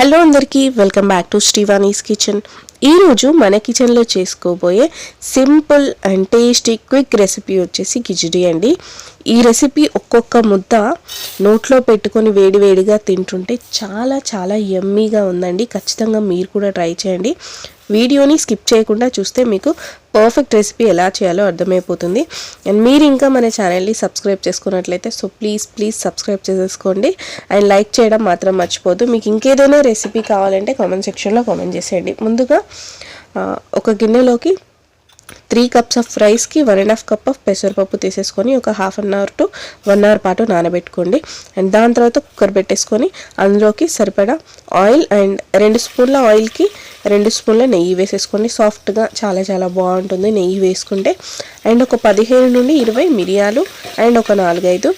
Hello అందరికీ welcome back to శ్రీవాణీస్ kitchen. ఈరోజు మన కిచెన్లో చేసుకోబోయే simple and tasty quick recipe వచ్చేసి కిచిడి అండి. ఈ రెసిపీ ఒక్కొక్క ముద్ద నోట్లో పెట్టుకొని వేడివేడిగా తింటుంటే చాలా చాలా యమ్మీగా ఉందండి. ఖచ్చితంగా మీరు కూడా ట్రై చేయండి. వీడియోని స్కిప్ చేయకుండా చూస్తే మీకు పర్ఫెక్ట్ రెసిపీ ఎలా చేయాలో అర్థమైపోతుంది. అండ్ మీరు ఇంకా మన ఛానల్ని సబ్స్క్రైబ్ చేసుకున్నట్లయితే ప్లీజ్ సబ్స్క్రైబ్ చేసేసుకోండి. అండ్ లైక్ చేయడం మాత్రం మర్చిపోద్దు. మీకు ఇంకేదైనా రెసిపీ కావాలంటే కామెంట్ సెక్షన్లో కామెంట్ చేసేయండి. ముందుగా ఒక గిన్నెలోకి 3 cups ఆఫ్ రైస్కి 1.5 cup ఆఫ్ పెసరపప్పు తీసేసుకొని ఒక 1/2 hour to 1 hour పాటు నానబెట్టుకోండి. అండ్ దాని తర్వాత కుక్కర్ పెట్టేసుకొని అందులోకి సరిపడా ఆయిల్ అండ్ 2 స్పూన్ల ఆయిల్కి 2 స్పూన్ల నెయ్యి వేసేసుకోండి. సాఫ్ట్గా చాలా చాలా బాగుంటుంది నెయ్యి వేసుకుంటే. అండ్ ఒక 15 నుండి 20 మిరియాలు అండ్ ఒక 4-5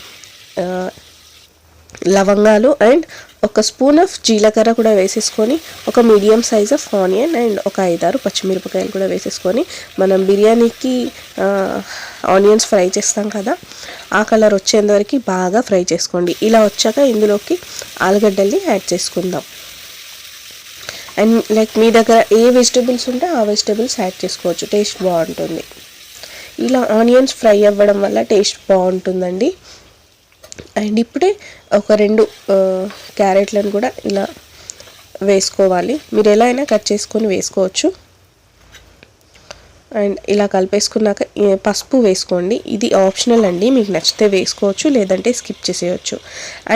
లవంగాలు అండ్ ఒక స్పూన్ ఆఫ్ జీలకర్ర కూడా వేసేసుకొని ఒక medium size of onion and ఒక 5-6 పచ్చిమిరపకాయలు కూడా వేసేసుకొని మనం బిర్యానీకి ఆనియన్స్ ఫ్రై చేస్తాం కదా, ఆ కలర్ వచ్చేంతవరకు బాగా ఫ్రై చేసుకోండి. ఇలా వచ్చాక ఇందులోకి ఆలుగడ్డల్ని యాడ్ చేసుకుందాం. అండ్ లైక్ మీ దగ్గర ఏ వెజిటబుల్స్ ఉంటే ఆ వెజిటబుల్స్ యాడ్ చేసుకోవచ్చు, టేస్ట్ బాగుంటుంది. ఇలా ఆనియన్స్ ఫ్రై అవ్వడం వల్ల టేస్ట్ బాగుంటుందండి. అండ్ ఇప్పుడే ఒక 2 క్యారెట్లను కూడా ఇలా వేసుకోవాలి. మీరు ఎలా అయినా కట్ చేసుకొని వేసుకోవచ్చు. అండ్ ఇలా కలిపేసుకున్నాక పసుపు వేసుకోండి. ఇది ఆప్షనల్ అండి, మీకు నచ్చితే వేసుకోవచ్చు లేదంటే స్కిప్ చేసేయచ్చు.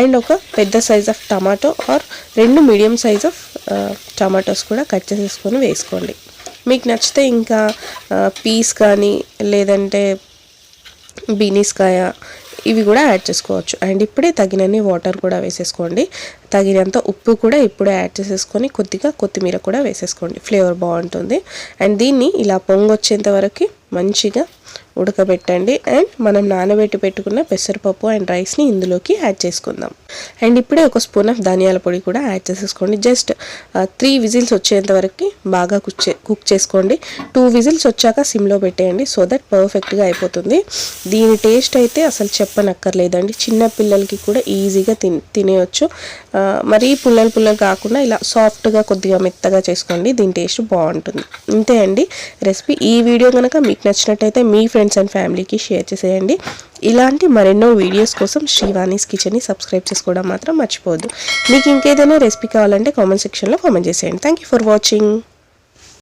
అండ్ ఒక పెద్ద size of tomato or 2 medium size of tomatoes కూడా కట్ చేసేసుకొని వేసుకోండి. మీకు నచ్చితే ఇంకా పీస్ కానీ లేదంటే బీనీస్కాయ ఇవి కూడా యాడ్ చేసుకోవచ్చు. అండ్ ఇప్పుడే తగినన్ని వాటర్ కూడా వేసేసుకోండి. తగినంత ఉప్పు కూడా ఇప్పుడే యాడ్ చేసేసుకొని కొద్దిగా కొత్తిమీర కూడా వేసేసుకోండి, ఫ్లేవర్ బాగుంటుంది. అండ్ దీన్ని ఇలా పొంగొచ్చేంత వరకు మంచిగా ఉడకబెట్టండి. అండ్ మనం నానబెట్టి పెట్టుకున్న పెసరపప్పు అండ్ రైస్ని ఇందులోకి యాడ్ చేసుకుందాం. అండ్ ఇప్పుడే ఒక స్పూన్ ఆఫ్ ధనియాల పొడి కూడా యాడ్ చేసేసుకోండి. జస్ట్ 3 విజిల్స్ వచ్చేంత వరకు బాగా కుక్ చేసుకోండి. 2 విజిల్స్ వచ్చాక సిమ్లో పెట్టేయండి, సో దట్ పర్ఫెక్ట్గా అయిపోతుంది. దీని టేస్ట్ అయితే అసలు చెప్పనక్కర్లేదండి. చిన్న పిల్లలకి కూడా ఈజీగా తినేయచ్చు. మరీ పుల్లలు కాకుండా ఇలా సాఫ్ట్గా కొద్దిగా మెత్తగా చేసుకోండి, దీని టేస్ట్ బాగుంటుంది. ఇంతే అండి రెసిపీ. ఈ వీడియో కనుక మీకు నచ్చినట్టయితే మీ ఫ్రెండ్స్ అండ్ ఫ్యామిలీకి షేర్ చేసేయండి. ఇలాంటి మరెన్నో వీడియోస్ కోసం శ్రీవాణీస్ కిచెన్ని సబ్స్క్రైబ్ చేసుకోవడం మాత్రం మర్చిపోవద్దు. మీకు ఇంకేదైనా రెసిపీ కావాలంటే కామెంట్ సెక్షన్లో కామెంట్ చేసేయండి. Thank you for watching.